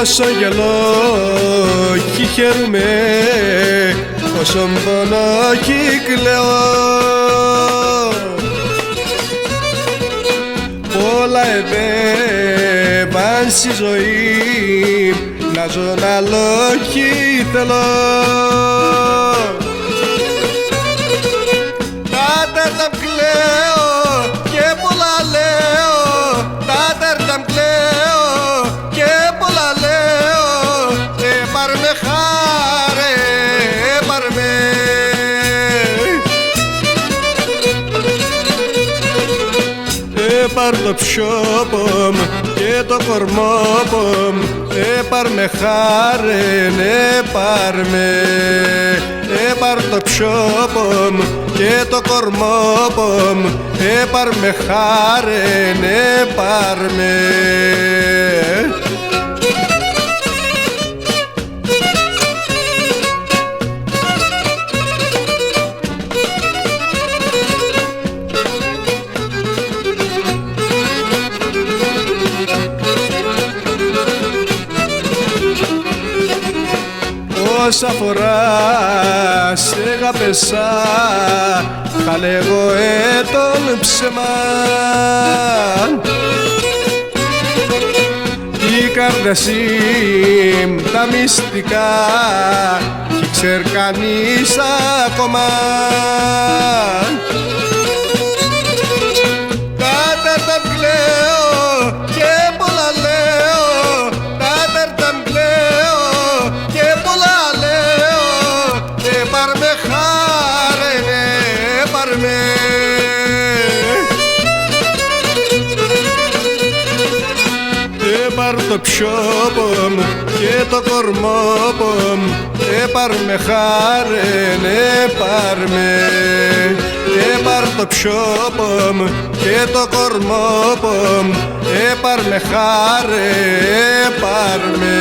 Όσο γελώ κι χαίρομαι, όσο πονώ κι κλαίω. Πολλά επέβαν στη ζωή, να ζω να λέω κι θέλω. Τα κλαίω και πολλά λέω, τα κλαίω και πολλά λέω. Πάρ' με χάρε, πάρ' με. Πάρ' το ψιόπομ και το κορμόπομ, πάρ' με χάρε, ναι πάρ' με. Πάρ' το ψιόπομ και το κορμόπομ, πάρ' με χάρε, ναι πάρ' με. Όσα φοράς έγαπεσα, θα λέγω τον ψεμά. Η καρδασί τα μυστικά κι ξέρ' κανείς ακόμα. Τα κλαίω και πολλά λέω, τα κλαίω και πολλά λέω. Πάρ' με χάρε, ναι, πάρ' με. Πάρ' το ψιόπομ και το κορμόπομ, πάρ' με χάρε, ναι πάρ' με. Πάρ' το ψιόπομ και το κορμόπομ, πάρ' με χάρε, πάρ' με.